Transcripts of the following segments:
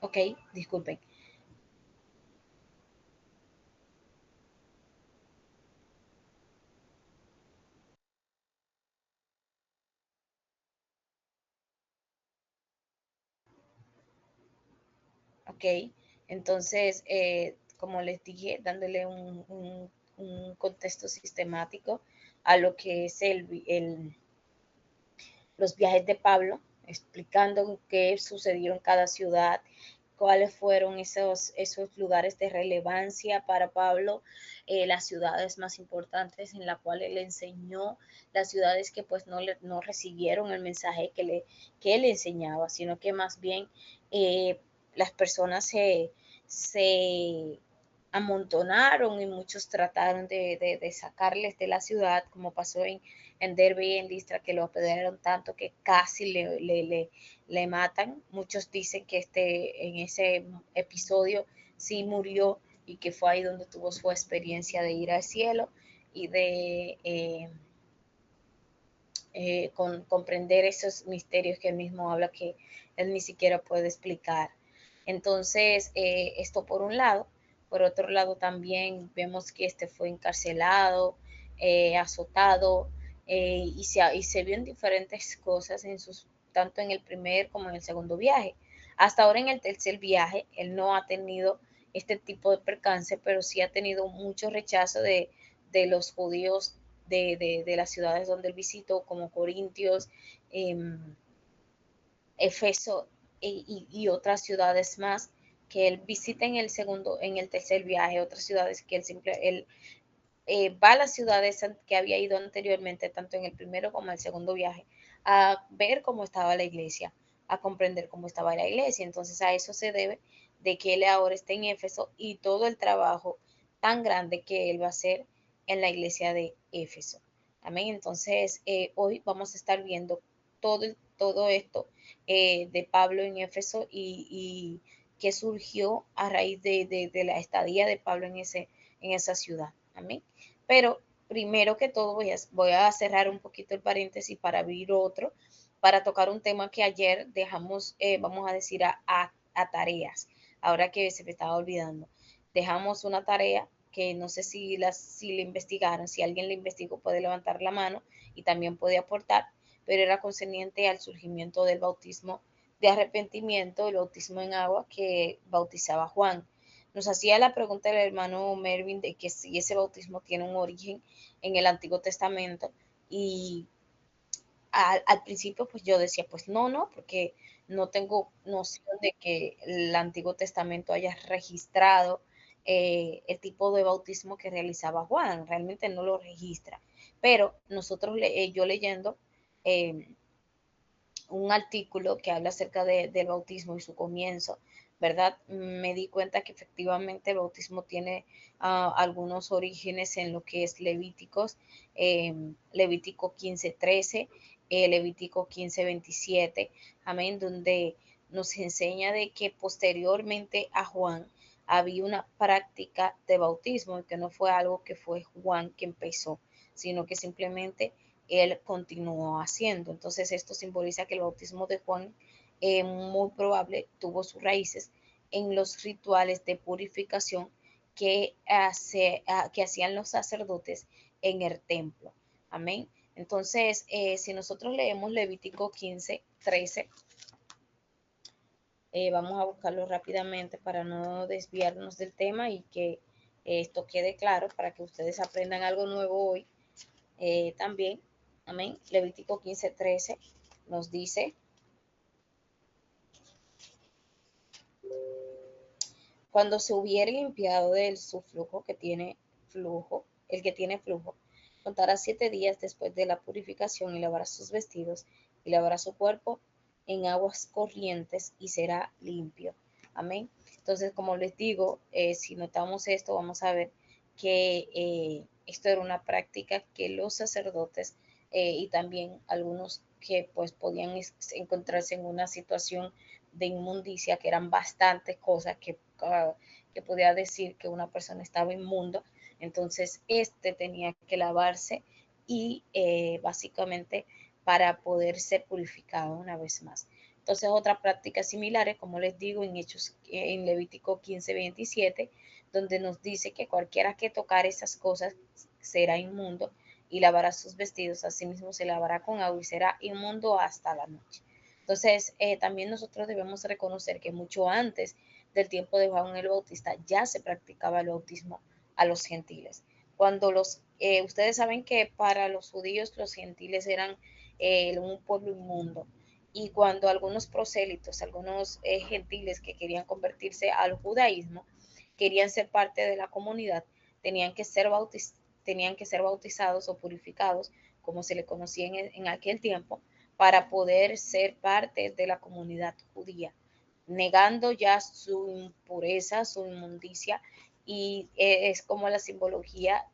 Ok, disculpen. Ok, entonces, como les dije, dándole un contexto sistemático a lo que es los viajes de Pablo, explicando qué sucedió en cada ciudad, cuáles fueron esos lugares de relevancia para Pablo, las ciudades más importantes en las cuales él enseñó, las ciudades que pues no recibieron el mensaje que él enseñaba, sino que más bien las personas se amontonaron y muchos trataron de sacarles de la ciudad, como pasó en Derbe y en Listra, que lo apedrearon tanto que casi le matan. Muchos dicen que en ese episodio sí murió y que fue ahí donde tuvo su experiencia de ir al cielo y de comprender esos misterios que él mismo habla que él ni siquiera puede explicar. Entonces, esto por un lado. Por otro lado, también vemos que este fue encarcelado, azotado, y se vio en diferentes cosas, tanto en el primer como en el segundo viaje. Hasta ahora en el tercer viaje, él no ha tenido este tipo de percance, pero sí ha tenido mucho rechazo de los judíos de las ciudades donde él visitó, como Corintios, eh, Efeso y otras ciudades más que él visita en el tercer viaje, otras ciudades que él va a las ciudades que había ido anteriormente, tanto en el primero como en el segundo viaje, a ver cómo estaba la iglesia, a comprender cómo estaba la iglesia. Entonces a eso se debe de que él ahora esté en Éfeso y todo el trabajo tan grande que él va a hacer en la iglesia de Éfeso. Amén. Entonces hoy vamos a estar viendo todo esto de Pablo en Éfeso y que surgió a raíz de la estadía de Pablo en esa ciudad. Amén. Pero primero que todo voy a cerrar un poquito el paréntesis para abrir otro, para tocar un tema que ayer dejamos, vamos a decir, a tareas, ahora que se me estaba olvidando. Dejamos una tarea que no sé si la investigaron, si alguien la investigó puede levantar la mano y también puede aportar, pero era concerniente al surgimiento del bautismo de arrepentimiento, el bautismo en agua que bautizaba Juan. Nos hacía la pregunta el hermano Mervin de que si ese bautismo tiene un origen en el Antiguo Testamento y al principio pues yo decía pues no, porque no tengo noción de que el Antiguo Testamento haya registrado el tipo de bautismo que realizaba Juan, realmente no lo registra, pero yo leyendo eh, un artículo que habla acerca del bautismo y su comienzo, ¿verdad? Me di cuenta que efectivamente el bautismo tiene algunos orígenes en lo que es Levítico 15:13, Levítico 15:27, amén, donde nos enseña de que posteriormente a Juan había una práctica de bautismo y que no fue algo que fue Juan que empezó, sino que simplemente él continuó haciendo. Entonces esto simboliza que el bautismo de Juan muy probable tuvo sus raíces en los rituales de purificación que hacían los sacerdotes en el templo. Amén. Entonces, si nosotros leemos Levítico 15:13, vamos a buscarlo rápidamente para no desviarnos del tema y que esto quede claro para que ustedes aprendan algo nuevo hoy también. Amén. Levítico 15:13 nos dice, cuando se hubiere limpiado de su flujo el que tiene flujo, contará 7 días después de la purificación y lavará sus vestidos y lavará su cuerpo en aguas corrientes y será limpio. Amén. Entonces, como les digo, si notamos esto, vamos a ver que esto era una práctica que los sacerdotes y también algunos que pues podían encontrarse en una situación de inmundicia, que eran bastantes cosas que podía decir que una persona estaba inmundo, entonces este tenía que lavarse y básicamente para poder ser purificado una vez más. Entonces, otras prácticas similares, como les digo, en Levítico 15:27, donde nos dice que cualquiera que tocar esas cosas será inmundo y lavará sus vestidos, asimismo se lavará con agua y será inmundo hasta la noche. Entonces, también nosotros debemos reconocer que mucho antes del tiempo de Juan el Bautista ya se practicaba el bautismo a los gentiles. Ustedes saben que para los judíos los gentiles eran un pueblo inmundo, y cuando algunos prosélitos, algunos gentiles que querían convertirse al judaísmo, querían ser parte de la comunidad, tenían que ser, tenían que ser bautizados o purificados, como se le conocía en aquel tiempo, para poder ser parte de la comunidad judía, negando ya su impureza, su inmundicia, y es como la simbología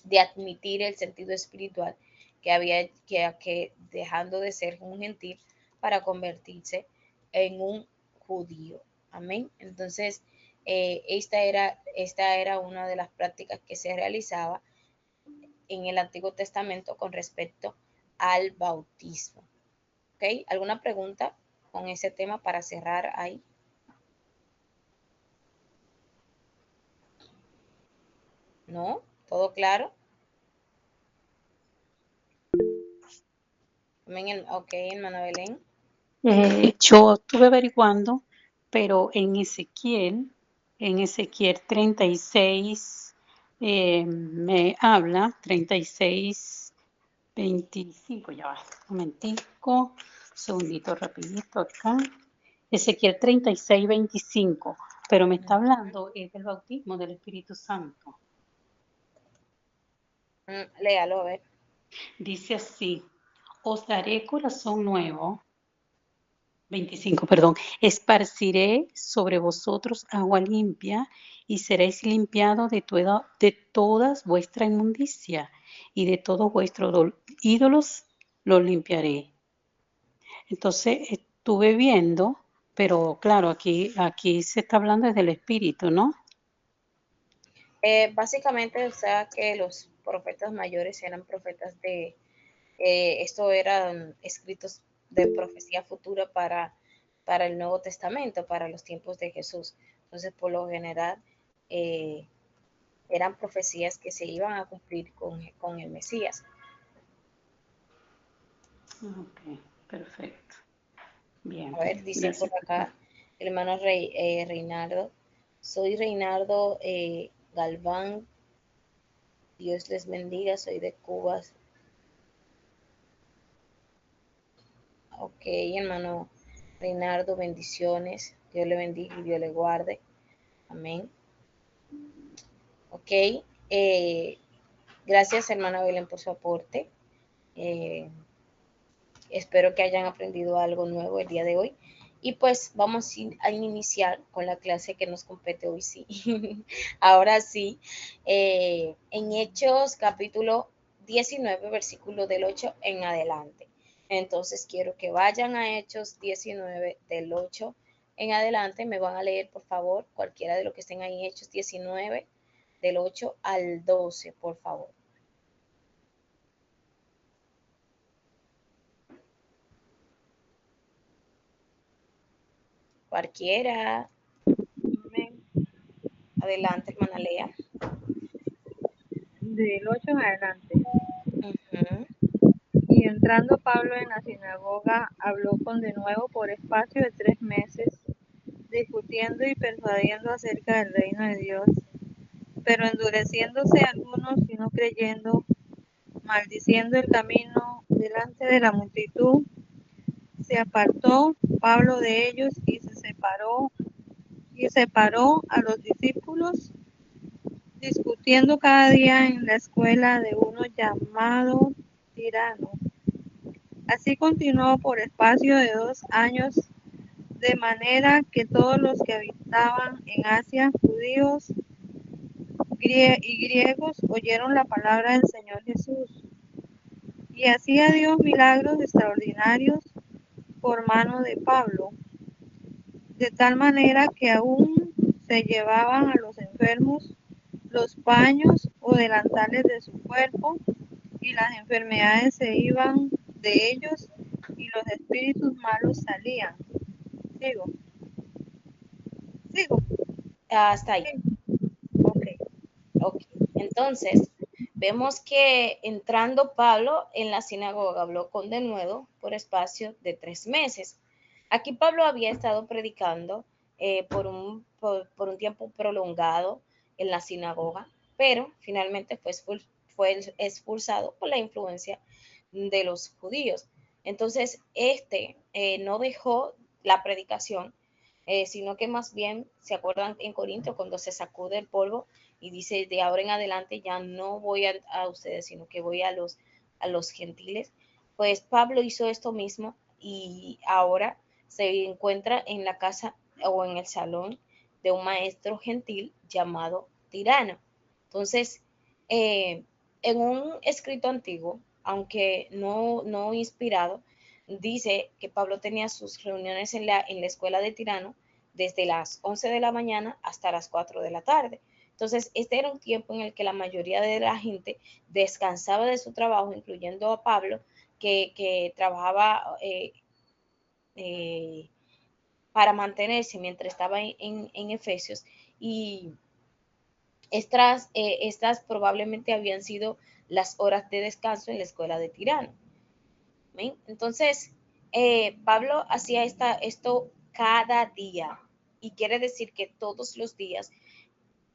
de admitir el sentido espiritual que dejando de ser un gentil para convertirse en un judío. Amén. Entonces, esta era una de las prácticas que se realizaba en el Antiguo Testamento con respecto al bautismo. ¿Ok? ¿Alguna pregunta con ese tema para cerrar ahí? ¿No? ¿Todo claro? Amén. Ok, hermana Belén. Yo estuve averiguando, pero en Ezequiel 36, me habla, 36, 25, ya va, un momentico, segundito rapidito acá. Ezequiel 36, 25, pero me está hablando del bautismo del Espíritu Santo. Léalo, a ver. Dice así, os daré corazón nuevo. 25, perdón. Esparciré sobre vosotros agua limpia y seréis limpiados de todas vuestra inmundicia y de todos vuestros ídolos los limpiaré. Entonces estuve viendo, pero claro, aquí se está hablando del Espíritu, ¿no? Básicamente, o sea, que los profetas mayores eran profetas esto eran escritos de profecía futura para el Nuevo Testamento, para los tiempos de Jesús. Entonces, por lo general, eh, eran profecías que se iban a cumplir con el Mesías. Ok, perfecto. Bien, A ver, dice por gracias. acá el hermano Reinaldo. Soy Reinaldo Galván. Dios les bendiga, soy de Cuba. Ok, hermano Reinaldo, bendiciones. Dios le bendiga y Dios le guarde. Amén. Ok. Gracias, hermana Belén, por su aporte. Eh, Espero que hayan aprendido algo nuevo el día de hoy. Y pues vamos a iniciar con la clase que nos compete hoy, sí. Ahora sí, en Hechos capítulo 19, versículo del 8 en adelante. Entonces quiero que vayan a Hechos 19 del 8 en adelante. Me van a leer, por favor, cualquiera de los que estén ahí, Hechos 19 del 8 al 12, por favor. Cualquiera. Amén. Adelante, hermana Lea. Del 8 en adelante. Ujú. Y entrando Pablo en la sinagoga, habló con denuedo por espacio de 3 meses, discutiendo y persuadiendo acerca del reino de Dios. Pero endureciéndose algunos y no creyendo, maldiciendo el camino delante de la multitud, se apartó Pablo de ellos y separó a los discípulos, discutiendo cada día en la escuela de uno llamado Tirano. Así continuó por espacio de 2 años, de manera que todos los que habitaban en Asia, judíos y griegos, oyeron la palabra del Señor Jesús. Y hacía Dios milagros extraordinarios por mano de Pablo, de tal manera que aún se llevaban a los enfermos los paños o delantales de su cuerpo, y las enfermedades se iban de ellos y los espíritus malos salían. Sigo, sigo, Hasta ahí. ok. Ok. Entonces, vemos que entrando Pablo en la sinagoga habló con denuedo por espacio de 3 meses. Aquí Pablo había estado predicando por un tiempo prolongado en la sinagoga, pero finalmente fue expulsado por la influencia de los judíos. Entonces, no dejó la predicación, sino que más bien, ¿se acuerdan en Corinto cuando se sacude el polvo y dice, de ahora en adelante ya no voy a ustedes, sino que voy a los gentiles? Pues Pablo hizo esto mismo y ahora se encuentra en la casa o en el salón de un maestro gentil llamado Tirano. Entonces, en un escrito antiguo, aunque no inspirado, dice que Pablo tenía sus reuniones en la escuela de Tirano desde las 11 de la mañana hasta las 4 de la tarde. Entonces, este era un tiempo en el que la mayoría de la gente descansaba de su trabajo, incluyendo a Pablo, que trabajaba eh, para mantenerse mientras estaba en Efesios. Y estas probablemente habían sido las horas de descanso en la escuela de Tirano. ¿Ven? Entonces, Pablo hacía esto cada día, y quiere decir que todos los días,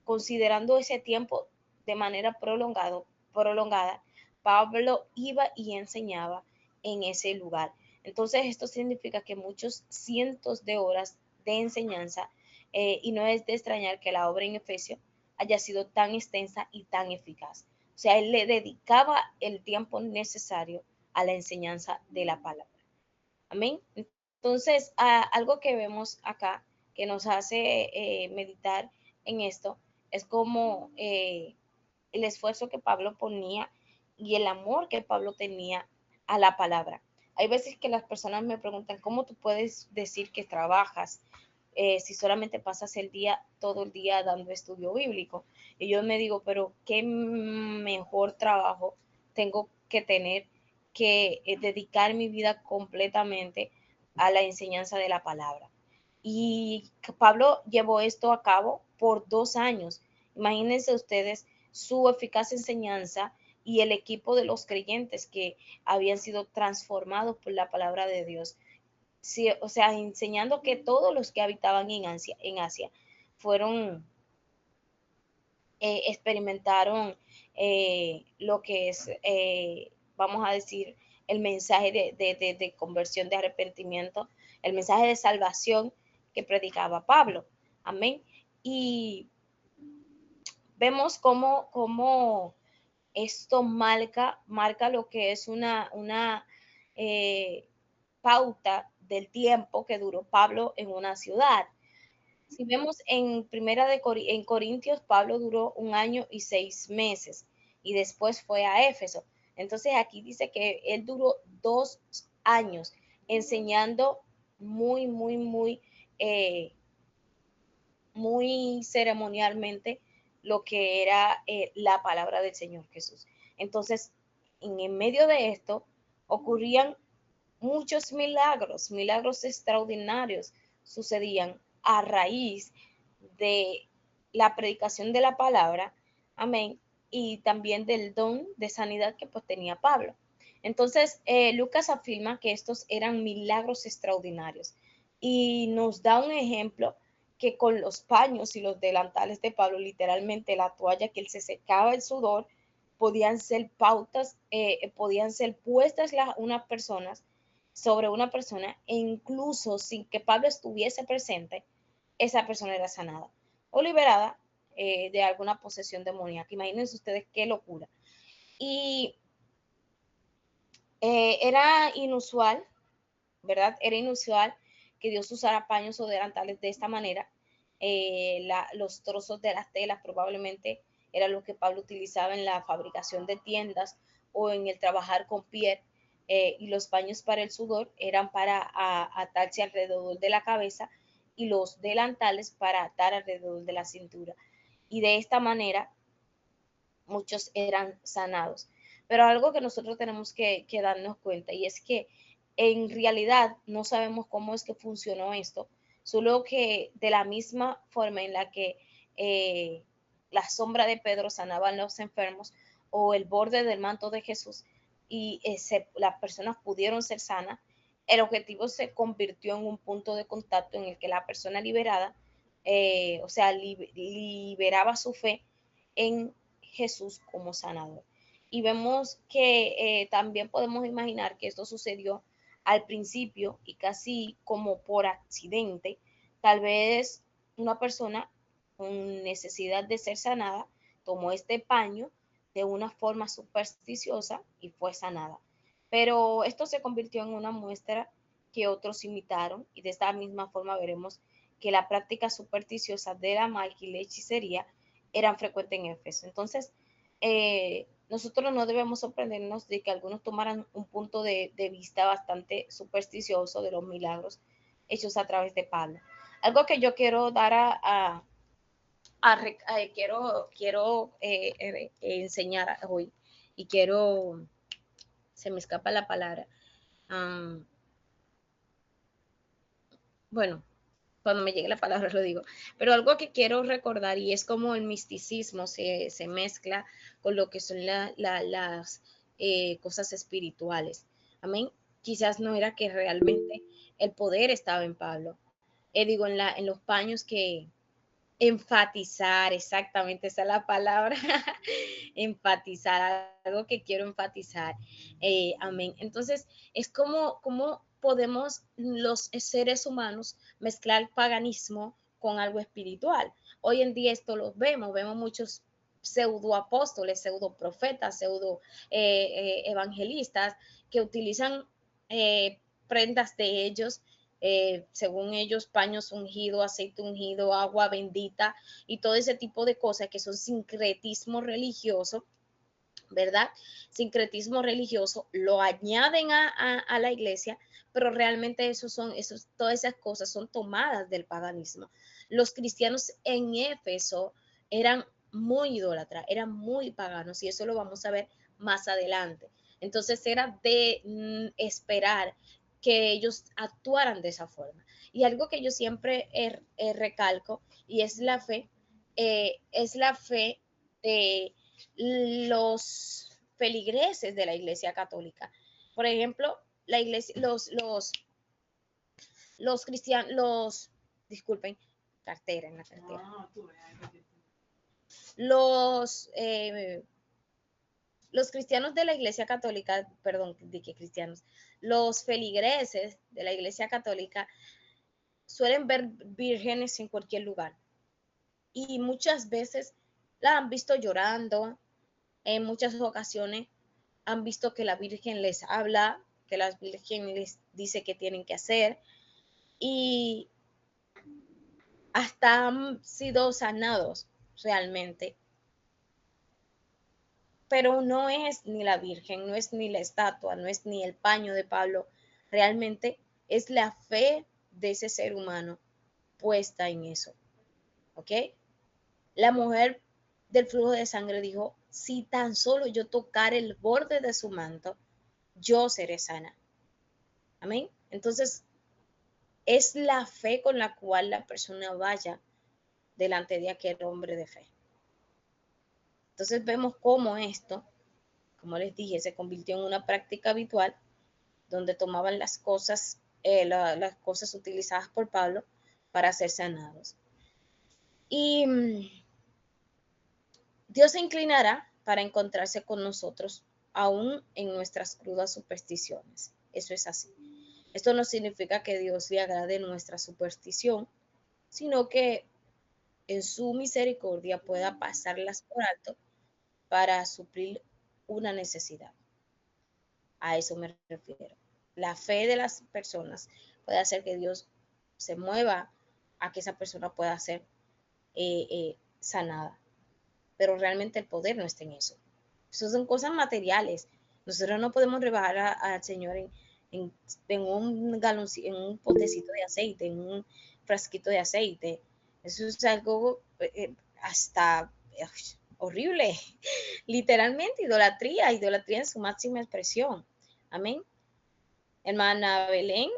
considerando ese tiempo de manera prolongada, Pablo iba y enseñaba en ese lugar. Entonces, esto significa que muchos cientos de horas de enseñanza, y no es de extrañar que la obra en Efesios haya sido tan extensa y tan eficaz. O sea, él le dedicaba el tiempo necesario a la enseñanza de la palabra. Amén. Entonces, algo que vemos acá que nos hace meditar en esto es como el esfuerzo que Pablo ponía y el amor que Pablo tenía a la palabra. Hay veces que las personas me preguntan, ¿cómo tú puedes decir que trabajas si solamente pasas todo el día dando estudio bíblico? Y yo me digo, pero qué mejor trabajo tengo que tener que dedicar mi vida completamente a la enseñanza de la palabra. Y Pablo llevó esto a cabo por 2 años. Imagínense ustedes su eficaz enseñanza y el equipo de los creyentes que habían sido transformados por la palabra de Dios. Sí, o sea, enseñando que todos los que habitaban en Asia fueron, experimentaron lo que es, vamos a decir, el mensaje de conversión, de arrepentimiento, el mensaje de salvación que predicaba Pablo. Amén. Y vemos cómo esto marca lo que es una pauta del tiempo que duró Pablo en una ciudad. Si vemos en Corintios, Pablo duró 1 año y 6 meses y después fue a Éfeso. Entonces aquí dice que él duró 2 años enseñando muy, muy, eh, muy ceremonialmente lo que era la palabra del Señor Jesús. Entonces, en medio de esto ocurrían muchos milagros extraordinarios sucedían a raíz de la predicación de la palabra, amén, y también del don de sanidad que pues tenía Pablo. Entonces, Lucas afirma que estos eran milagros extraordinarios y nos da un ejemplo que con los paños y los delantales de Pablo, literalmente la toalla que él se secaba el sudor, podían ser podían ser puestas unas personas sobre una persona e incluso sin que Pablo estuviese presente, esa persona era sanada o liberada de alguna posesión demoníaca. Imagínense ustedes qué locura. Y era inusual, ¿verdad? Era inusual que Dios usara paños o delantales de esta manera. Los trozos de las telas probablemente era lo que Pablo utilizaba en la fabricación de tiendas o en el trabajar con piel, y los paños para el sudor eran para atarse alrededor de la cabeza y los delantales para atar alrededor de la cintura. Y de esta manera muchos eran sanados. Pero algo que nosotros tenemos que darnos cuenta y es que En realidad no sabemos cómo es que funcionó esto, solo que de la misma forma en la que la sombra de Pedro sanaba a los enfermos o el borde del manto de Jesús y las personas pudieron ser sanas, el objetivo se convirtió en un punto de contacto en el que la persona liberada, o sea, liberaba su fe en Jesús como sanador. Y vemos que también podemos imaginar que esto sucedió al principio y casi como por accidente. Tal vez una persona con necesidad de ser sanada tomó este paño de una forma supersticiosa y fue sanada. Pero esto se convirtió en una muestra que otros imitaron y de esta misma forma veremos que la práctica supersticiosa de la magia y la hechicería eran frecuentes en Éfeso. Entonces, nosotros no debemos sorprendernos de que algunos tomaran un punto de vista bastante supersticioso de los milagros hechos a través de Pablo. Algo que yo quiero dar quiero enseñar hoy y quiero, se me escapa la palabra, bueno, cuando me llegue la palabra lo digo, pero algo que quiero recordar y es como el misticismo se mezcla con lo que son las cosas espirituales. Amén. Quizás no era que realmente el poder estaba en Pablo. Digo, en los paños que enfatizar, exactamente esa es la palabra, enfatizar, algo que quiero enfatizar. Amén. Entonces, es como podemos los seres humanos mezclar paganismo con algo espiritual. Hoy en día esto lo vemos muchos pseudo apóstoles, pseudo profetas, pseudo evangelistas que utilizan prendas de ellos, según ellos, paños ungidos, aceite ungido, agua bendita y todo ese tipo de cosas que son sincretismo religioso, ¿verdad? Sincretismo religioso, lo añaden a la iglesia, pero realmente todas esas cosas son tomadas del paganismo. Los cristianos en Éfeso eran muy idólatras, eran muy paganos y eso lo vamos a ver más adelante. Entonces era de esperar que ellos actuaran de esa forma. Y algo que yo siempre recalco y es la fe de los feligreses de la Iglesia Católica. Por ejemplo, la iglesia, los cristianos, disculpen, cartera en la cartera. Los, eh, los cristianos de la Iglesia Católica, perdón, de qué cristianos, los feligreses de la Iglesia Católica suelen ver vírgenes en cualquier lugar y muchas veces la han visto llorando, en muchas ocasiones han visto que la Virgen les habla, que la Virgen les dice qué tienen que hacer y hasta han sido sanados realmente. Pero no es ni la Virgen, no es ni la estatua, no es ni el paño de Pablo, realmente es la fe de ese ser humano puesta en eso. ¿Ok? La mujer del flujo de sangre dijo, si tan solo yo tocar el borde de su manto, yo seré sana. Amén. Entonces, es la fe con la cual la persona vaya delante de aquel hombre de fe. Entonces vemos cómo esto, como les dije, se convirtió en una práctica habitual donde tomaban las cosas utilizadas por Pablo para ser sanados. Y Dios se inclinará para encontrarse con nosotros, aún en nuestras crudas supersticiones. Eso es así. Esto no significa que Dios le agrade nuestra superstición, sino que en su misericordia pueda pasarlas por alto para suplir una necesidad. A eso me refiero. La fe de las personas puede hacer que Dios se mueva a que esa persona pueda ser sanada, pero realmente el poder no está en eso. Eso son cosas materiales. Nosotros no podemos rebajar al Señor en un galón, en un potecito de aceite, en un frasquito de aceite. Eso es algo hasta horrible. Literalmente, idolatría en su máxima expresión. Amén. Hermana Belén,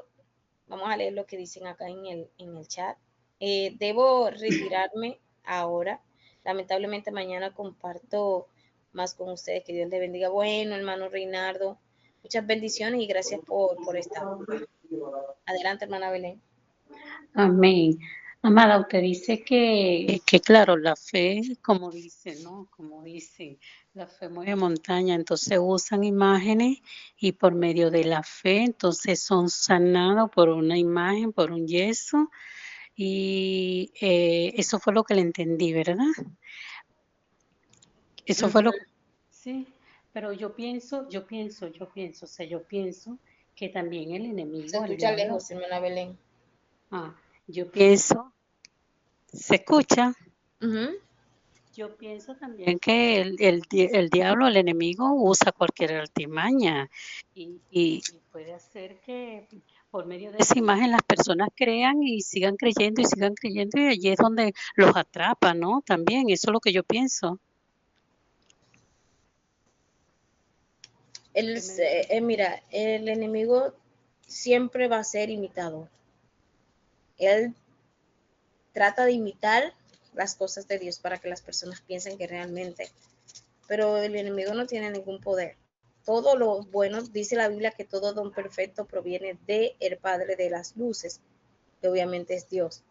vamos a leer lo que dicen acá en el chat. Debo retirarme ahora. Lamentablemente mañana comparto más con ustedes. Que Dios les bendiga. Bueno, hermano Reinaldo, muchas bendiciones y gracias por estar. Adelante, hermana Belén. Amén. Amada, usted dice que claro, la fe, como dice, ¿no? Como dice, la fe mueve montaña, entonces usan imágenes y por medio de la fe, entonces son sanados por una imagen, por un yeso, y eso fue lo que le entendí, ¿verdad? Eso fue lo que... Sí, pero yo pienso, o sea, yo pienso que también el Se enemigo, el escucha diablo, lejos, hermana Belén. yo pienso, ¿se escucha? Ujú. Yo pienso también que el diablo, el enemigo, usa cualquier artimaña y puede hacer que por medio de esa imagen las personas crean y sigan creyendo y allí es donde los atrapa, ¿no? También, eso es lo que yo pienso. Mira, el enemigo siempre va a ser imitador. Él trata de imitar las cosas de Dios para que las personas piensen que realmente, pero el enemigo no tiene ningún poder. Todo lo bueno, dice la Biblia, que todo don perfecto proviene de el Padre de las luces, que obviamente es Dios.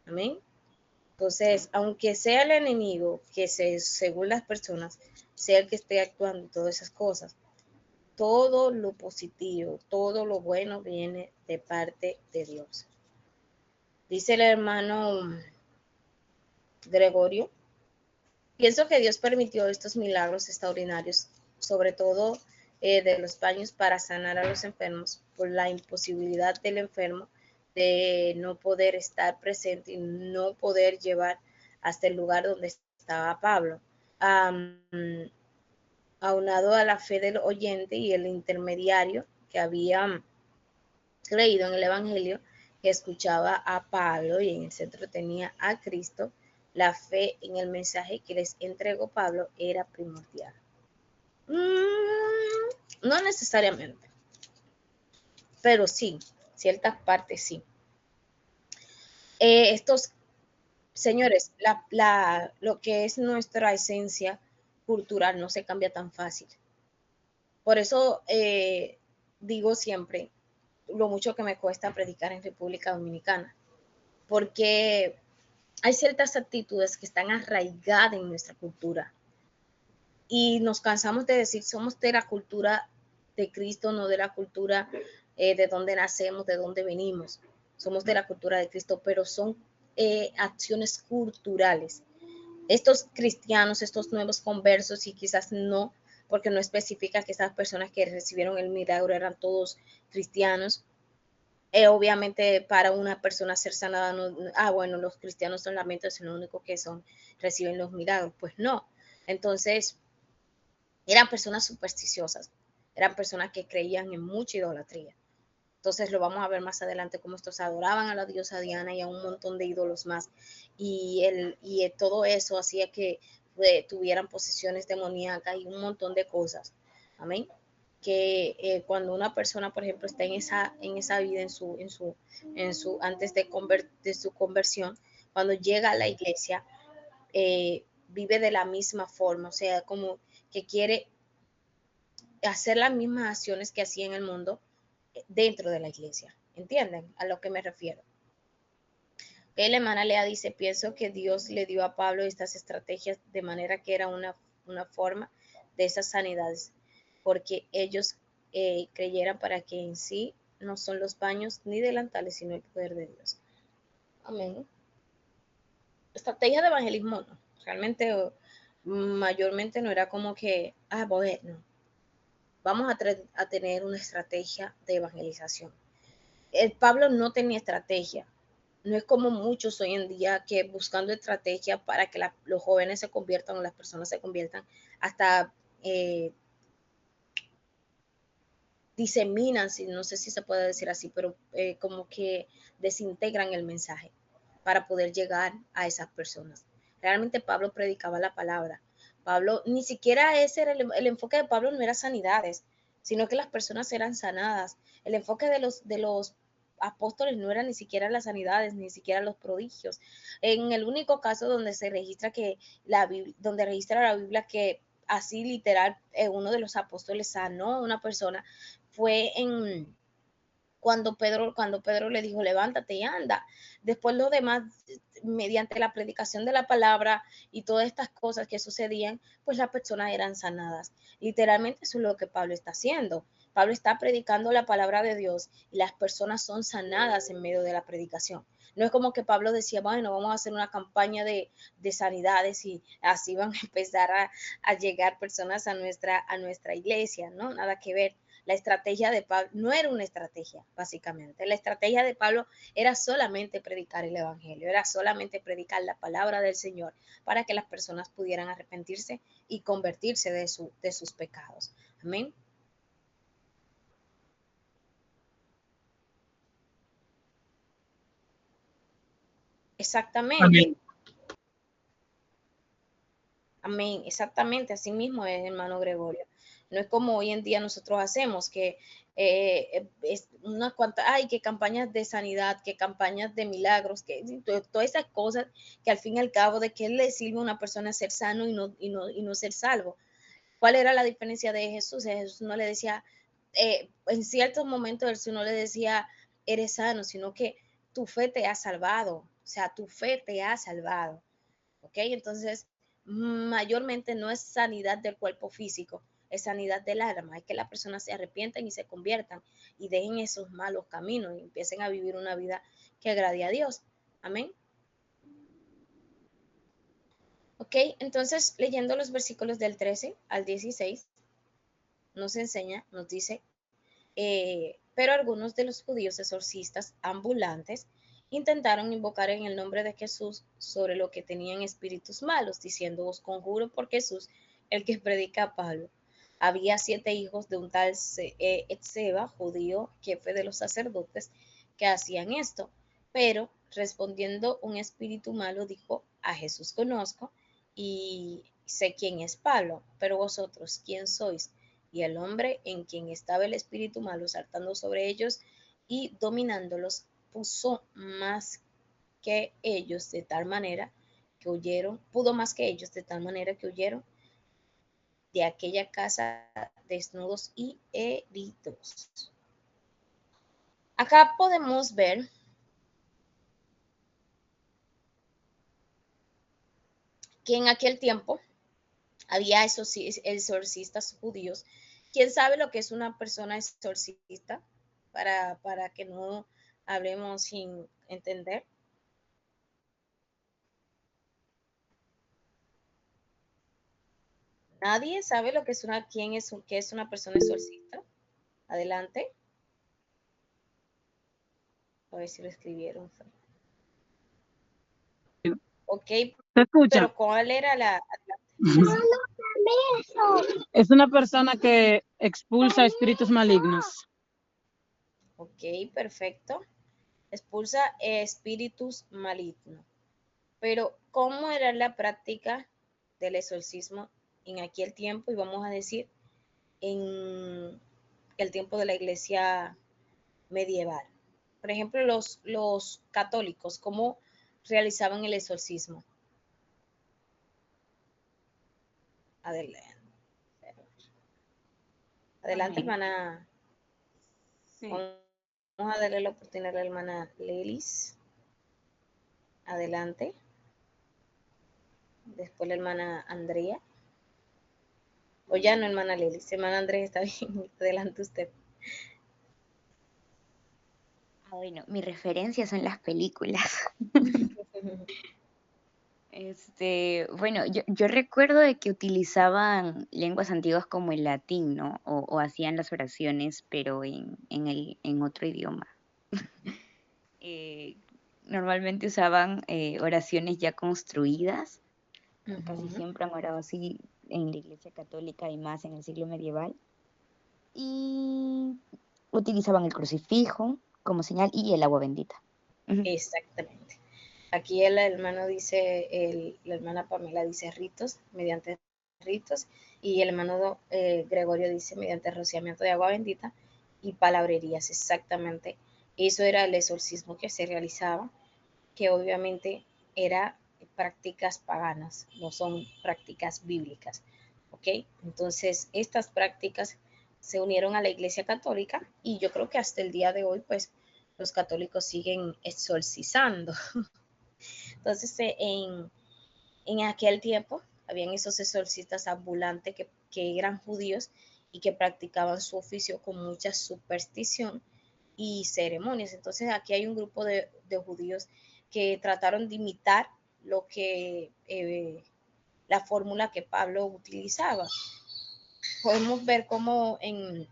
Amén. Entonces, aunque sea el enemigo, según las personas, sea el que esté actuando todas esas cosas, todo lo positivo, todo lo bueno viene de parte de Dios. Dice el hermano Gregorio: pienso que Dios permitió estos milagros extraordinarios, sobre todo de los baños, para sanar a los enfermos, por la imposibilidad del enfermo de no poder estar presente y no poder llevar hasta el lugar donde estaba Pablo. Aunado a la fe del oyente y el intermediario que había creído en el Evangelio, que escuchaba a Pablo y en el centro tenía a Cristo, la fe en el mensaje que les entregó Pablo era primordial. No necesariamente, pero sí, ciertas partes sí. Estos señores, lo que es nuestra esencia cultural no se cambia tan fácil. Por eso digo siempre lo mucho que me cuesta predicar en República Dominicana, porque hay ciertas actitudes que están arraigadas en nuestra cultura y nos cansamos de decir somos de la cultura de Cristo, no de la cultura de donde nacemos, de donde venimos. Somos de la cultura de Cristo, pero son acciones culturales. Estos cristianos, estos nuevos conversos, y quizás no, porque no especifica que esas personas que recibieron el milagro eran todos cristianos. Obviamente para una persona ser sanada, no, bueno, los cristianos solamente son lo único que reciben los milagros. Pues no. Entonces, eran personas supersticiosas, eran personas que creían en mucha idolatría. Entonces lo vamos a ver más adelante cómo estos adoraban a la diosa Diana y a un montón de ídolos más. Y todo eso hacía que tuvieran posesiones demoníacas y un montón de cosas. Amén. Que cuando una persona, por ejemplo, está en esa vida, antes de su conversión, cuando llega a la iglesia, vive de la misma forma, o sea, como que quiere hacer las mismas acciones que hacía en el mundo dentro de la iglesia. ¿Entienden a lo que me refiero? La hermana Lea dice: pienso que Dios le dio a Pablo estas estrategias de manera que era una forma de esas sanidades, porque ellos creyeran, para que en sí no son los baños ni delantales, sino el poder de Dios. Amén. Estrategia de evangelismo, no. Realmente, mayormente no era como que, bueno, vamos a tener una estrategia de evangelización. Pablo no tenía estrategia. No es como muchos hoy en día que buscando estrategia para que los jóvenes se conviertan o las personas se conviertan, hasta diseminan, no sé si se puede decir así, pero como que desintegran el mensaje para poder llegar a esas personas. Realmente Pablo predicaba la palabra. Pablo, ni siquiera ese era el enfoque de Pablo, no era sanidades. sino que las personas eran sanadas. El enfoque de los apóstoles no era ni siquiera las sanidades, ni siquiera los prodigios. En el único caso donde se registra que donde registra la Biblia que así literal uno de los apóstoles sanó a una persona fue en cuando Pedro le dijo, levántate y anda. Después lo demás, mediante la predicación de la palabra y todas estas cosas que sucedían, pues las personas eran sanadas. Literalmente eso es lo que Pablo está haciendo. Pablo está predicando la palabra de Dios y las personas son sanadas en medio de la predicación. No es como que Pablo decía, bueno, vamos a hacer una campaña de sanidades y así van a empezar a llegar personas a nuestra iglesia, ¿no? Nada que ver. La estrategia de Pablo no era una estrategia, básicamente. La estrategia de Pablo era solamente predicar el evangelio, era solamente predicar la palabra del Señor para que las personas pudieran arrepentirse y convertirse de sus pecados. Amén. Exactamente. Amén. Amén, exactamente, así mismo es, hermano Gregorio. No es como hoy en día nosotros hacemos, que es unas cuantas, ay, que campañas de sanidad, que campañas de milagros, que todas esas cosas que al fin y al cabo, ¿de qué le sirve a una persona ser sano y no ser salvo? ¿Cuál era la diferencia de Jesús? Jesús no le decía, en ciertos momentos Jesús no le decía, eres sano, sino que tu fe te ha salvado, o sea, tu fe te ha salvado. ¿Ok? Entonces, mayormente no es sanidad del cuerpo físico, es sanidad del alma, es que las personas se arrepientan y se conviertan y dejen esos malos caminos y empiecen a vivir una vida que agrade a Dios. Amén. Ok, entonces leyendo los versículos del 13 al 16, nos enseña, nos dice, pero algunos de los judíos exorcistas ambulantes intentaron invocar en el nombre de Jesús sobre lo que tenían espíritus malos, diciendo, os conjuro por Jesús, el que predica a Pablo. Había 7 hijos de un tal Etseba, judío, jefe de los sacerdotes, que hacían esto. Pero respondiendo un espíritu malo dijo, a Jesús conozco y sé quién es Pablo, pero vosotros, ¿quién sois? Y el hombre en quien estaba el espíritu malo saltando sobre ellos y dominándolos, pudo más que ellos de tal manera que huyeron de aquella casa desnudos y heridos. Acá podemos ver que en aquel tiempo había esos exorcistas judíos. ¿Quién sabe lo que es una persona exorcista? Para que no hablemos sin entender. Nadie sabe lo que es qué es una persona exorcista. Adelante. A ver si lo escribieron. Ok, ¿Se escucha? pero ¿cuál era la? Es una persona que expulsa espíritus malignos. Ok, perfecto. Expulsa espíritus malignos. Pero, ¿cómo era la práctica del exorcismo en aquel tiempo? Y vamos a decir, en el tiempo de la iglesia medieval. Por ejemplo, los católicos, ¿cómo realizaban el exorcismo? Adelante. Adelante, Amén. hermana. Sí. Vamos a darle la oportunidad a la hermana Lelis. Adelante. Después la hermana Andrea. O ya no, hermana Lelis. Hermana Andrea está bien. Adelante usted. Bueno, mi referencia son las películas. Bueno, yo recuerdo de que utilizaban lenguas antiguas como el latín, ¿no? O hacían las oraciones, pero en otro idioma. Eh, Normalmente usaban oraciones ya construidas. Casi siempre han orado así en la Iglesia Católica y más en el siglo medieval. Y utilizaban el crucifijo como señal y el agua bendita. Ujú. Exactamente. Aquí el hermano dice, la hermana Pamela dice ritos mediante ritos, y el hermano Gregorio dice mediante rociamiento de agua bendita y palabrerías, exactamente. Eso era el exorcismo que se realizaba, que obviamente era prácticas paganas, no son prácticas bíblicas, ¿ok? Entonces, estas prácticas se unieron a la Iglesia Católica y yo creo que hasta el día de hoy, pues, los católicos siguen exorcizando. Entonces, en aquel tiempo, habían esos exorcistas ambulantes que eran judíos y que practicaban su oficio con mucha superstición y ceremonias. Entonces, aquí hay un grupo de judíos que trataron de imitar lo que la fórmula que Pablo utilizaba. Podemos ver cómo en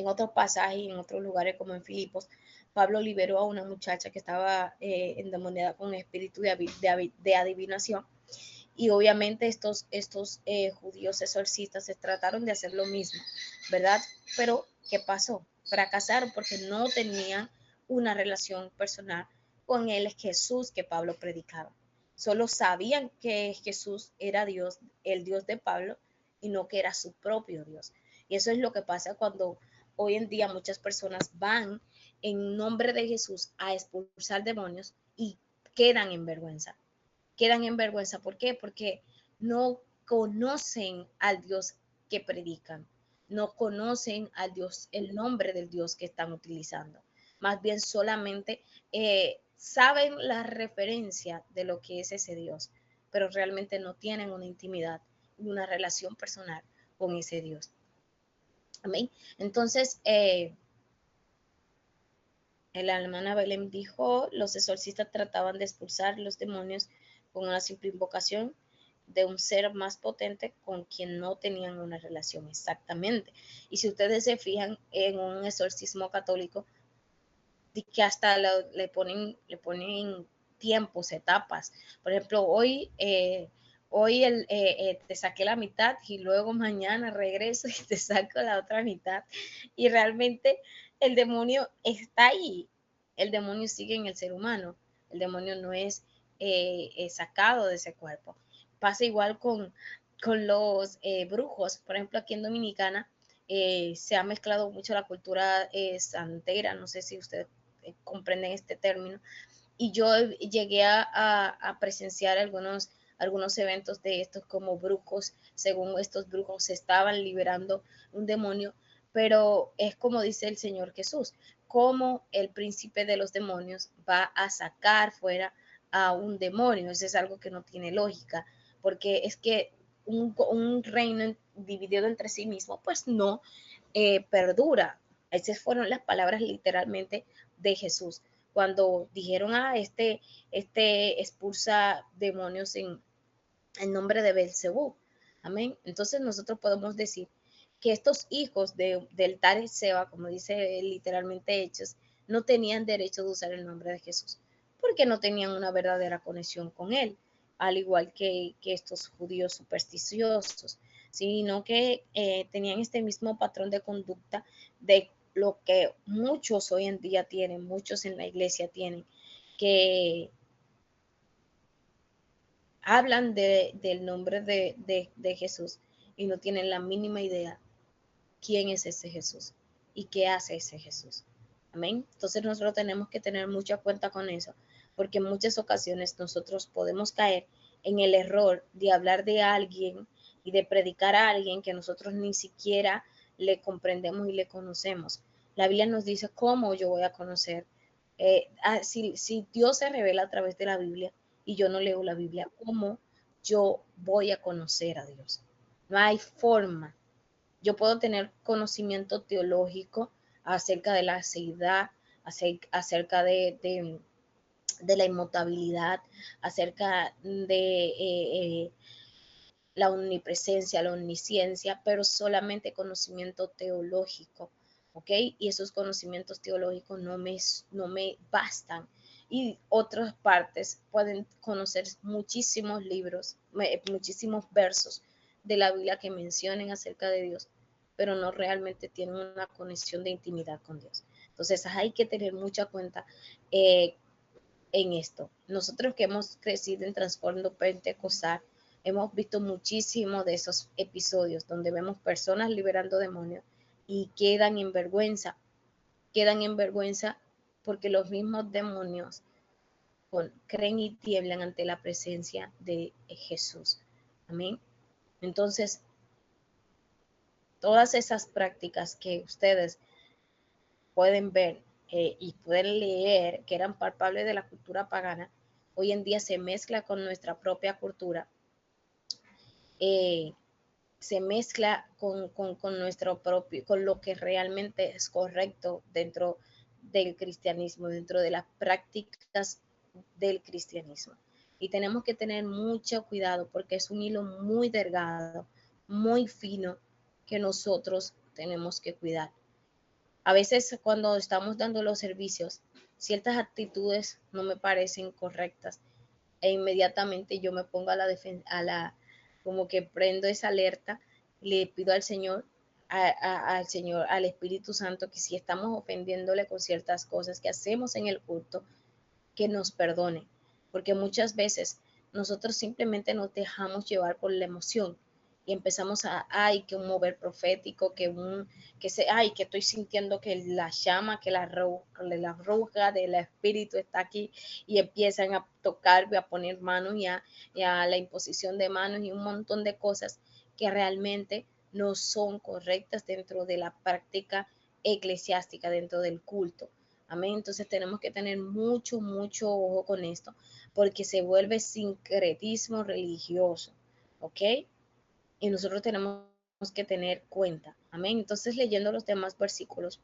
otros pasajes y en otros lugares, como en Filipos, Pablo liberó a una muchacha que estaba endemoniada con espíritu de adivinación. Y obviamente estos judíos exorcistas se trataron de hacer lo mismo, ¿verdad? Pero, ¿qué pasó? Fracasaron porque no tenían una relación personal con el Jesús que Pablo predicaba. Solo sabían que Jesús era Dios, el Dios de Pablo, y no que era su propio Dios. Y eso es lo que pasa cuando hoy en día muchas personas van en nombre de Jesús a expulsar demonios y quedan en vergüenza. Quedan en vergüenza. ¿Por qué? Porque no conocen al Dios que predican, no conocen al Dios, el nombre del Dios que están utilizando. Más bien solamente saben la referencia de lo que es ese Dios, pero realmente no tienen una intimidad, una relación personal con ese Dios. Amén. Entonces, la hermana Belén dijo, los exorcistas trataban de expulsar los demonios con una simple invocación de un ser más potente con quien no tenían una relación exactamente. Y si ustedes se fijan en un exorcismo católico, que hasta le ponen tiempos, etapas. Por ejemplo, hoy te saqué la mitad y luego mañana regreso y te saco la otra mitad. Y realmente el demonio está ahí. El demonio sigue en el ser humano. El demonio no es sacado de ese cuerpo. Pasa igual con los brujos. Por ejemplo, aquí en Dominicana se ha mezclado mucho la cultura santera. No sé si ustedes comprenden este término. Y yo llegué a presenciar algunos eventos de estos como brujos. Según estos brujos se estaban liberando un demonio, pero es como dice el Señor Jesús, como el príncipe de los demonios va a sacar fuera a un demonio. Eso es algo que no tiene lógica, porque es que un reino dividido entre sí mismo, pues no perdura. Esas fueron las palabras literalmente de Jesús cuando dijeron este expulsa demonios en nombre de Belcebú. Amén. Entonces nosotros podemos decir que estos hijos del tal Seba, como dice literalmente Hechos, no tenían derecho de usar el nombre de Jesús, porque no tenían una verdadera conexión con él, al igual que estos judíos supersticiosos, sino que tenían este mismo patrón de conducta de lo que muchos hoy en día tienen, muchos en la iglesia tienen, que hablan del nombre de Jesús y no tienen la mínima idea quién es ese Jesús y qué hace ese Jesús. Amén. Entonces nosotros tenemos que tener mucha cuenta con eso, porque en muchas ocasiones nosotros podemos caer en el error de hablar de alguien y de predicar a alguien que nosotros ni siquiera le comprendemos y le conocemos. La Biblia nos dice cómo yo voy a conocer. Si Dios se revela a través de la Biblia y yo no leo la Biblia, ¿cómo yo voy a conocer a Dios? No hay forma. Yo puedo tener conocimiento teológico acerca de la seidad, acerca de la inmutabilidad, acerca de la omnipresencia, la omnisciencia, pero solamente conocimiento teológico, ¿ok? Y esos conocimientos teológicos no me bastan. Y otras partes pueden conocer muchísimos libros, muchísimos versos de la Biblia que mencionen acerca de Dios, pero no realmente tienen una conexión de intimidad con Dios. Entonces hay que tener mucha cuenta en esto. Nosotros que hemos crecido en Transformo Pentecostal, Hemos visto muchísimo de esos episodios donde vemos personas liberando demonios y quedan en vergüenza porque los mismos demonios creen y tiemblan ante la presencia de Jesús. Amén. Entonces, todas esas prácticas que ustedes pueden ver y pueden leer, que eran palpables de la cultura pagana, hoy en día se mezcla con nuestra propia cultura, se mezcla con nuestro propio, con lo que realmente es correcto dentro del cristianismo, dentro de las prácticas del cristianismo. Y tenemos que tener mucho cuidado porque es un hilo muy delgado, muy fino, que nosotros tenemos que cuidar. A veces cuando estamos dando los servicios, ciertas actitudes no me parecen correctas e inmediatamente yo me pongo como que prendo esa alerta, le pido al Señor, al Señor, al Espíritu Santo, que si estamos ofendiéndole con ciertas cosas que hacemos en el culto, que nos perdone, porque muchas veces nosotros simplemente nos dejamos llevar por la emoción y empezamos que un mover profético, que estoy sintiendo que la llama, que la roja del espíritu está aquí y empiezan a tocar, a poner manos y a la imposición de manos y un montón de cosas que realmente no son correctas dentro de la práctica eclesiástica, dentro del culto. Amén. Entonces tenemos que tener mucho, mucho ojo con esto, porque se vuelve sincretismo religioso, ¿ok? Y nosotros tenemos que tener cuenta. Amén. Entonces leyendo los demás versículos,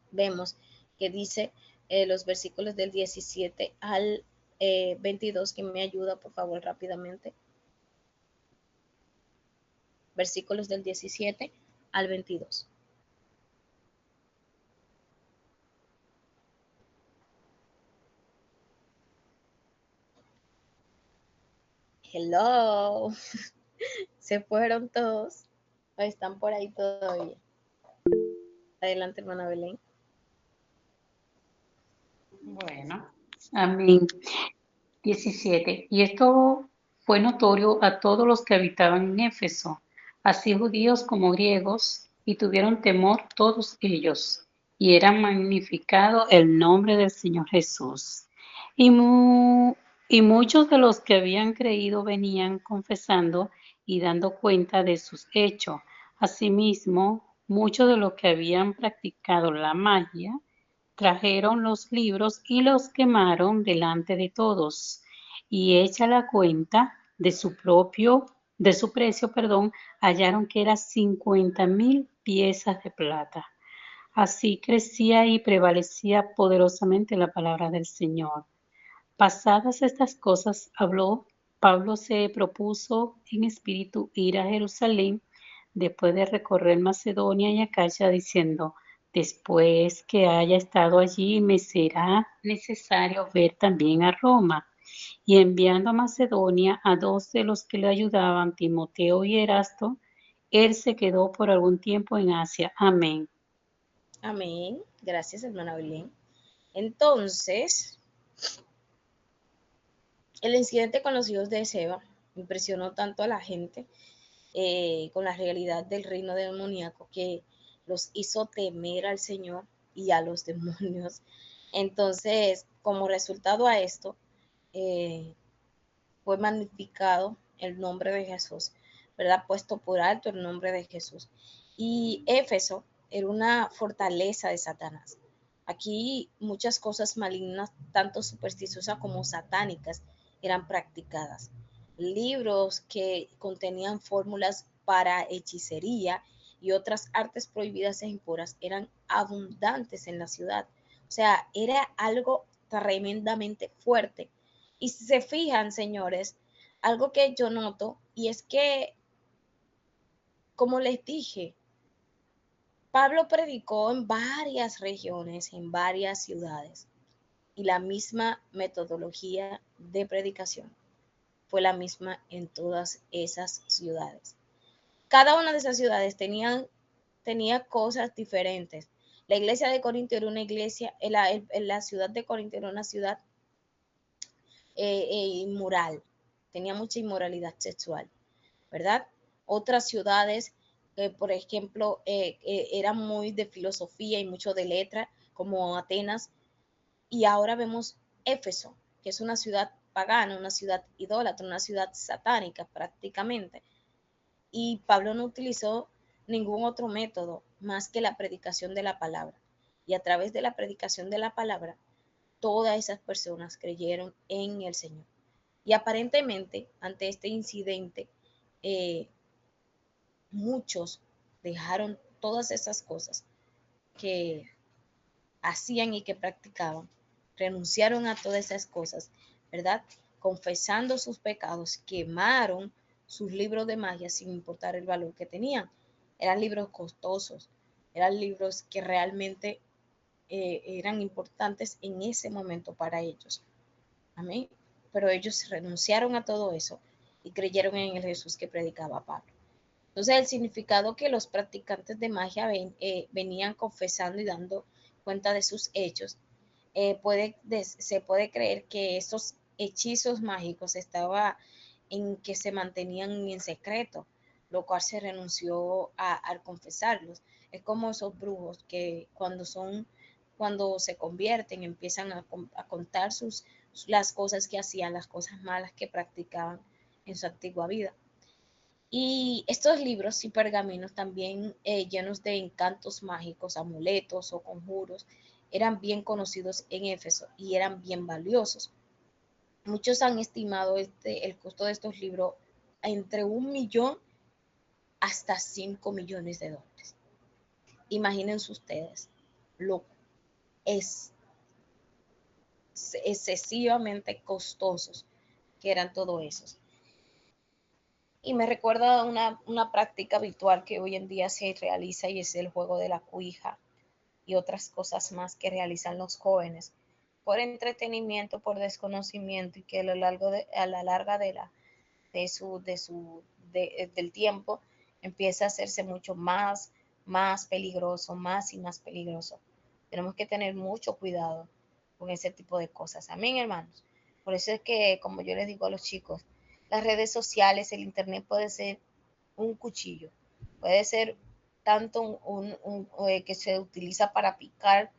vemos que dice los versículos del 17 al 22, que me ayuda por favor rápidamente. Versículos del 17 al 22. Hello. Se fueron todos. ¿O están por ahí todavía? Adelante, hermana Belén. Bueno, amén. 17. Y esto fue notorio a todos los que habitaban en Éfeso, así judíos como griegos, y tuvieron temor todos ellos, y era magnificado el nombre del Señor Jesús. Y, y muchos de los que habían creído venían confesando y dando cuenta de sus hechos. Asimismo, muchos de los que habían practicado la magia trajeron los libros y los quemaron delante de todos, y hecha la cuenta de su precio, hallaron que era 50,000 piezas de plata. Así crecía y prevalecía poderosamente la palabra del Señor. Pasadas estas cosas, Pablo se propuso en espíritu ir a Jerusalén después de recorrer Macedonia y Acaya, diciendo: después que haya estado allí, me será necesario ver también a Roma. Y enviando a Macedonia a 2 de los que le ayudaban, Timoteo y Erasto, él se quedó por algún tiempo en Asia. Amén. Amén. Gracias, hermana Belén. Entonces, el incidente con los hijos de Seba impresionó tanto a la gente con la realidad del reino demoníaco que los hizo temer al Señor y a los demonios. Entonces, como resultado a esto, fue magnificado el nombre de Jesús, ¿verdad? Puesto por alto el nombre de Jesús. Y Éfeso era una fortaleza de Satanás. Aquí muchas cosas malignas, tanto supersticiosas como satánicas, eran practicadas. Libros que contenían fórmulas para hechicería y otras artes prohibidas e impuras eran abundantes en la ciudad. O sea, era algo tremendamente fuerte. Y si se fijan, señores, algo que yo noto, y es que, como les dije, Pablo predicó en varias regiones, en varias ciudades, y la misma metodología de predicación fue la misma en todas esas ciudades. Cada una de esas ciudades tenía cosas diferentes. La iglesia de Corinto era una iglesia, la ciudad de Corinto era una ciudad inmoral. tenía mucha inmoralidad sexual, ¿verdad? Otras ciudades, por ejemplo, eran muy de filosofía y mucho de letra, como Atenas, y ahora vemos Éfeso, que es una ciudad pagana, una ciudad idólatra, una ciudad satánica prácticamente. Y Pablo no utilizó ningún otro método más que la predicación de la palabra. Y a través de la predicación de la palabra, todas esas personas creyeron en el Señor. Y aparentemente, ante este incidente, eh, muchos dejaron todas esas cosas que hacían y que practicaban, renunciaron a todas esas cosas, ¿verdad? Confesando sus pecados, quemaron sus libros de magia sin importar el valor que tenían. Eran libros costosos, eran libros que realmente eran importantes en ese momento para ellos. Amén. Pero ellos renunciaron a todo eso y creyeron en el Jesús que predicaba Pablo. Entonces, el significado que los practicantes de magia venían confesando y dando cuenta de sus hechos, se puede creer que estos hechizos mágicos estaban en que se mantenían en secreto, lo cual se renunció al confesarlos. Es como esos brujos que cuando se convierten, empiezan a contar las cosas que hacían, las cosas malas que practicaban en su antigua vida. Y estos libros y pergaminos también llenos de encantos mágicos, amuletos o conjuros, eran bien conocidos en Éfeso y eran bien valiosos. Muchos han estimado el costo de estos libros entre 1 millón hasta 5 millones de dólares. Imagínense ustedes lo es excesivamente costosos que eran todos esos. Y me recuerda una práctica habitual que hoy en día se realiza y es el juego de la cuija y otras cosas más que realizan los jóvenes por entretenimiento, por desconocimiento y que a lo largo a la larga del tiempo empieza a hacerse mucho más peligroso, más y más peligroso. Tenemos que tener mucho cuidado con ese tipo de cosas. Amén, hermanos. Por eso es que, como yo les digo a los chicos, las redes sociales, el internet puede ser un cuchillo, puede ser tanto que se utiliza para picar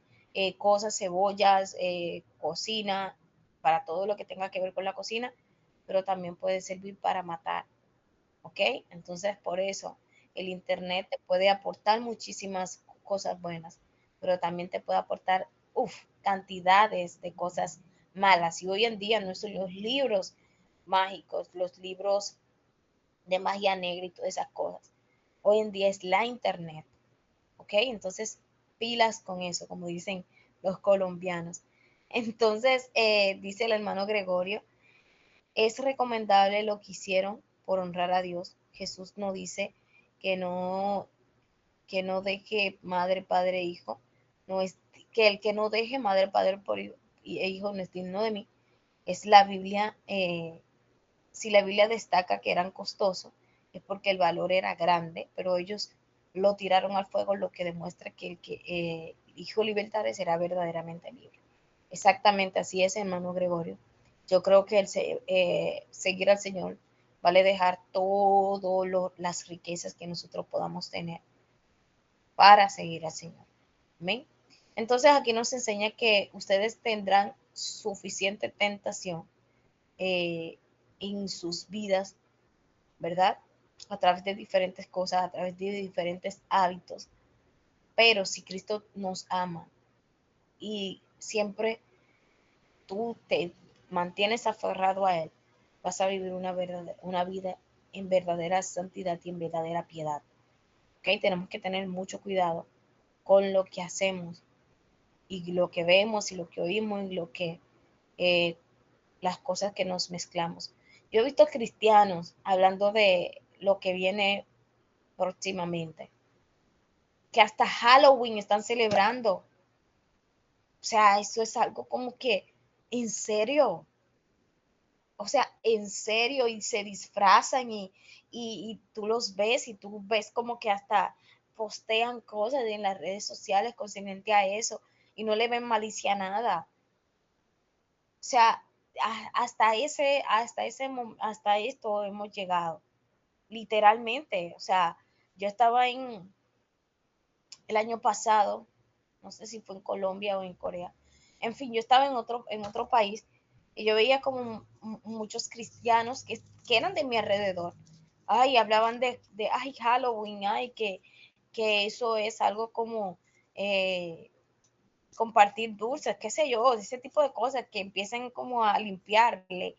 cosas, cebollas, cocina, para todo lo que tenga que ver con la cocina, pero también puede servir para matar, ¿ok? Entonces, por eso el internet te puede aportar muchísimas cosas buenas, pero también te puede aportar, cantidades de cosas malas. Y hoy en día los libros mágicos, los libros de magia negra y todas esas cosas, hoy en día es la internet, ¿ok? Entonces, pilas con eso, como dicen los colombianos. Entonces, dice el hermano Gregorio, es recomendable lo que hicieron por honrar a Dios. Jesús no dice que no deje madre, padre, hijo. No es que el que no deje madre, padre e hijo no es digno de mí. Es la Biblia, si la Biblia destaca que eran costosos, es porque el valor era grande, pero ellos lo tiraron al fuego, lo que demuestra que el que hijo libertario será verdaderamente libre. Exactamente así es, hermano Gregorio. Yo creo que seguir al Señor vale dejar todas las riquezas que nosotros podamos tener para seguir al Señor. ¿Amén? Entonces aquí nos enseña que ustedes tendrán suficiente tentación en sus vidas, ¿verdad? A través de diferentes cosas, a través de diferentes hábitos. Pero si Cristo nos ama y siempre tú te mantienes aferrado a Él, vas a vivir una vida en verdadera santidad y en verdadera piedad. ¿Ok? Tenemos que tener mucho cuidado con lo que hacemos y lo que vemos y lo que oímos y las cosas que nos mezclamos. Yo he visto cristianos hablando de lo que viene próximamente, que hasta Halloween están celebrando. O sea, eso es algo como que, en serio, o sea, en serio, y se disfrazan y tú los ves y tú ves como que hasta postean cosas en las redes sociales concerniente a eso y no le ven malicia a nada. O sea, hasta esto hemos llegado, literalmente. O sea, yo estaba el año pasado, no sé si fue en Colombia o en Corea, en fin, yo estaba en otro país y yo veía como muchos cristianos que eran de mi alrededor. Ay, hablaban ay, Halloween, ay, que eso es algo como compartir dulces, qué sé yo, ese tipo de cosas que empiecen como a limpiarle,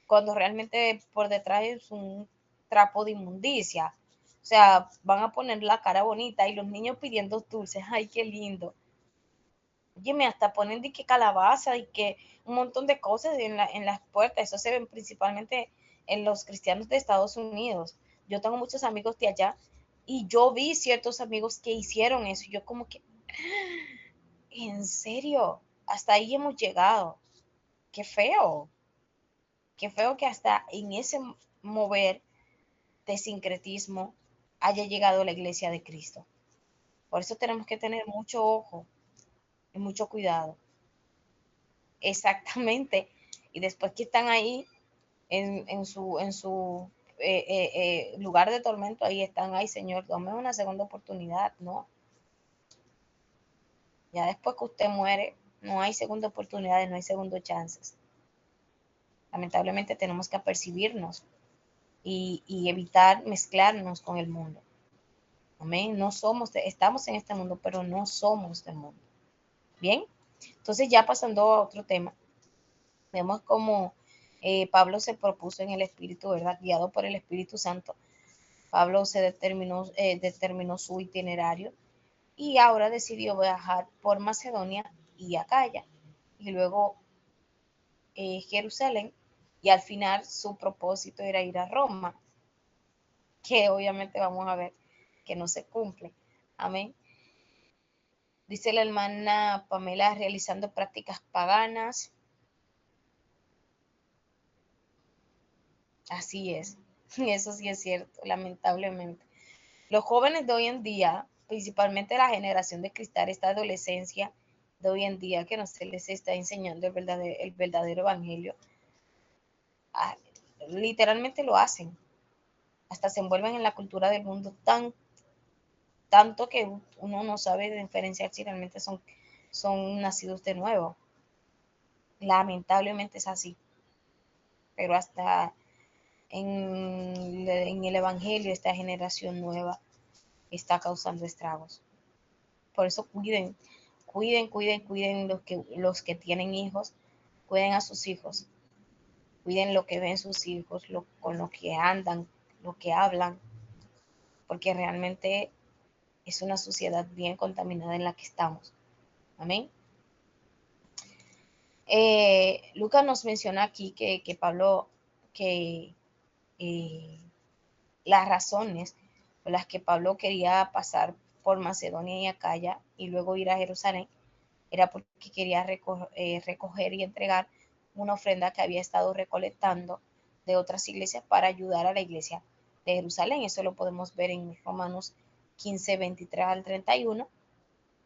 cuando realmente por detrás es un trapo de inmundicia. O sea, van a poner la cara bonita y los niños pidiendo dulces, ay, qué lindo. Oye, me hasta ponen de que calabaza y que un montón de cosas en las puertas. Eso se ven principalmente en los cristianos de Estados Unidos. Yo tengo muchos amigos de allá y yo vi ciertos amigos que hicieron eso. Yo como que, en serio, hasta ahí hemos llegado. Qué feo. Qué feo que hasta en ese mover de sincretismo haya llegado la iglesia de Cristo. Por eso tenemos que tener mucho ojo y mucho cuidado. Exactamente. Y después que están ahí en su lugar de tormento, ahí están, ay Señor, dame una segunda oportunidad. No, ya después que usted muere, no hay segunda oportunidad, no hay segundo chances. Lamentablemente tenemos que apercibirnos y evitar mezclarnos con el mundo. Amén. No somos, estamos en este mundo, pero no somos del mundo. Bien, entonces ya pasando a otro tema, vemos como Pablo se propuso en el Espíritu, ¿verdad? Guiado por el Espíritu Santo. Pablo determinó su itinerario y ahora decidió viajar por Macedonia y Acaya y luego Jerusalén, y al final su propósito era ir a Roma, que obviamente vamos a ver que no se cumple. Amén. Dice la hermana Pamela, realizando prácticas paganas. Así es, eso sí es cierto, lamentablemente. Los jóvenes de hoy en día, principalmente la generación de cristal, esta adolescencia de hoy en día que no se les está enseñando el verdadero evangelio, ah, literalmente lo hacen. Hasta se envuelven en la cultura del mundo tanto que uno no sabe diferenciar si realmente son nacidos de nuevo. Lamentablemente es así. Pero hasta en el Evangelio esta generación nueva está causando estragos. Por eso cuiden los que tienen hijos, cuiden a sus hijos, cuiden lo que ven sus hijos, con lo que andan, lo que hablan, porque realmente es una sociedad bien contaminada en la que estamos. Amén. Lucas nos menciona aquí que Pablo, que las razones por las que Pablo quería pasar por Macedonia y Acaya y luego ir a Jerusalén era porque quería recoger y entregar una ofrenda que había estado recolectando de otras iglesias para ayudar a la iglesia de Jerusalén. Eso lo podemos ver en Romanos 15, 23 al 31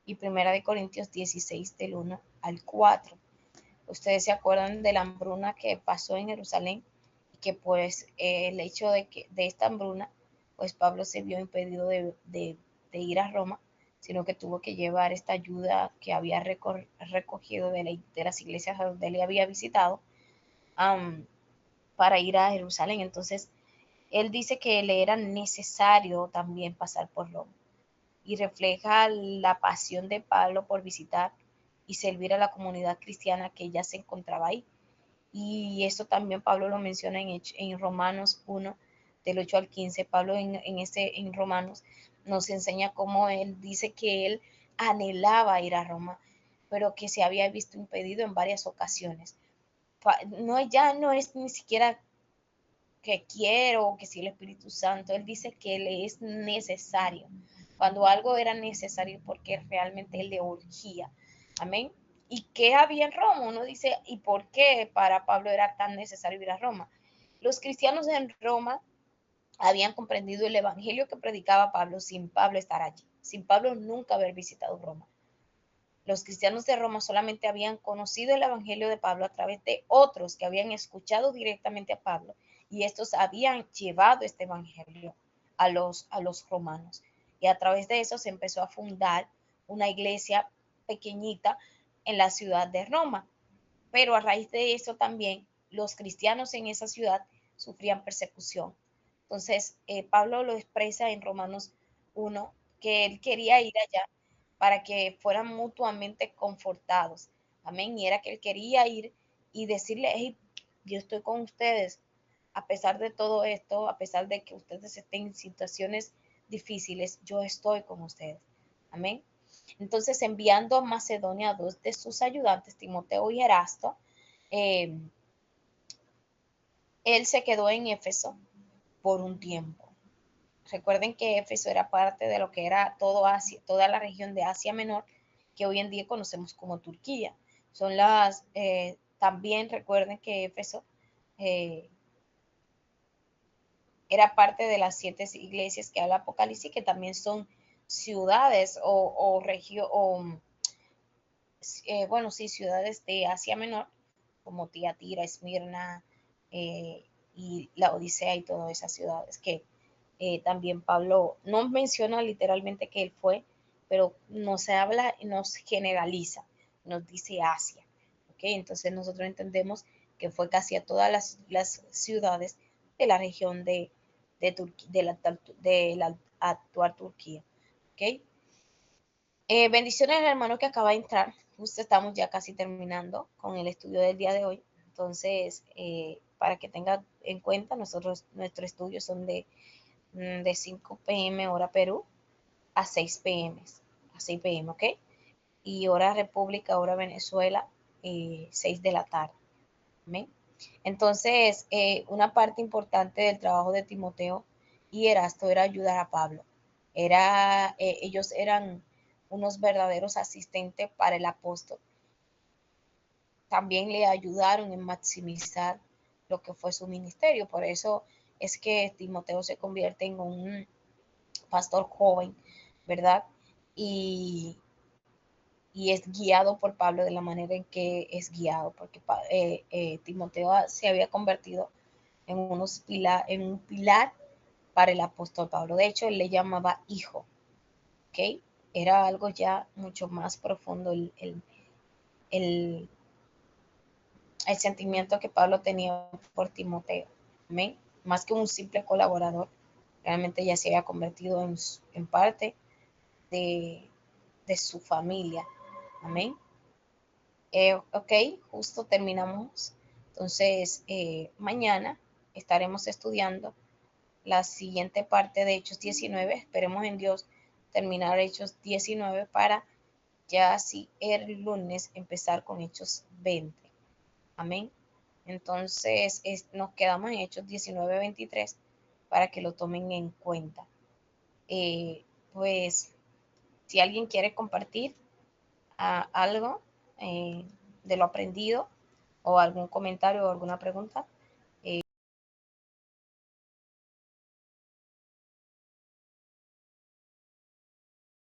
y Primera de Corintios 16 del 1 al 4. Ustedes se acuerdan de la hambruna que pasó en Jerusalén y que pues el hecho de esta hambruna, pues Pablo se vio impedido de ir a Roma, sino que tuvo que llevar esta ayuda que había recogido de las iglesias donde él había visitado para ir a Jerusalén. Entonces, él dice que le era necesario también pasar por Roma y refleja la pasión de Pablo por visitar y servir a la comunidad cristiana que ya se encontraba ahí. Y eso también Pablo lo menciona en Romanos 1, del 8 al 15. Pablo en Romanos nos enseña cómo él dice que él anhelaba ir a Roma, pero que se había visto impedido en varias ocasiones. Ya no es ni siquiera que quiero o que si el Espíritu Santo, él dice que le es necesario. Cuando algo era necesario porque realmente él le urgía. Amén. ¿Y qué había en Roma? Uno dice, ¿y por qué para Pablo era tan necesario ir a Roma? Los cristianos en Roma habían comprendido el evangelio que predicaba Pablo sin Pablo estar allí, sin Pablo nunca haber visitado Roma. Los cristianos de Roma solamente habían conocido el evangelio de Pablo a través de otros que habían escuchado directamente a Pablo, y estos habían llevado este evangelio a los romanos. Y a través de eso se empezó a fundar una iglesia pequeñita en la ciudad de Roma. Pero a raíz de eso también los cristianos en esa ciudad sufrían persecución. Entonces, Pablo lo expresa en Romanos 1, que él quería ir allá para que fueran mutuamente confortados. Amén. Y era que él quería ir y decirle, hey, yo estoy con ustedes, a pesar de todo esto, a pesar de que ustedes estén en situaciones difíciles, yo estoy con ustedes. Amén. Entonces, enviando a Macedonia a dos de sus ayudantes, Timoteo y Erasto, él se quedó en Éfeso por un tiempo. Recuerden que Éfeso era parte de lo que era todo Asia, toda la región de Asia Menor, que hoy en día conocemos como Turquía. Son también recuerden que Éfeso era parte de las 7 iglesias que habla Apocalipsis, que también son ciudades o ciudades de Asia Menor, como Tiatira, Esmirna, y la Odisea y todas esas ciudades que también Pablo no menciona literalmente que él fue, pero nos habla, nos generaliza, nos dice Asia. ¿Okay? Entonces nosotros entendemos que fue casi a todas las ciudades de la región de la actual Turquía. ¿Okay? Bendiciones al hermano que acaba de entrar. Justo estamos ya casi terminando con el estudio del día de hoy. Entonces, para que tenga en cuenta, nuestros estudios son de 5 p.m. hora Perú a 6 p.m. A 6 p.m., ¿ok? Y hora República, hora Venezuela, 6 de la tarde. ¿Amén? Entonces, una parte importante del trabajo de Timoteo y Erasto era ayudar a Pablo. Ellos eran unos verdaderos asistentes para el apóstol. También le ayudaron en maximizar lo que fue su ministerio. Por eso es que Timoteo se convierte en un pastor joven, ¿verdad? Y es guiado por Pablo de la manera en que es guiado, porque Timoteo se había convertido en un pilar para el apóstol Pablo. De hecho, él le llamaba hijo, ¿ok? Era algo ya mucho más profundo el sentimiento que Pablo tenía por Timoteo, ¿amén? Más que un simple colaborador, realmente ya se había convertido en parte de su familia, amén. Ok, justo terminamos. Entonces, mañana estaremos estudiando la siguiente parte de Hechos 19. Esperemos en Dios terminar Hechos 19 para ya así el lunes empezar con Hechos 20. Amén. Entonces, nos quedamos en Hechos 19:23 para que lo tomen en cuenta. Pues, si alguien quiere compartir algo de lo aprendido o algún comentario o alguna pregunta.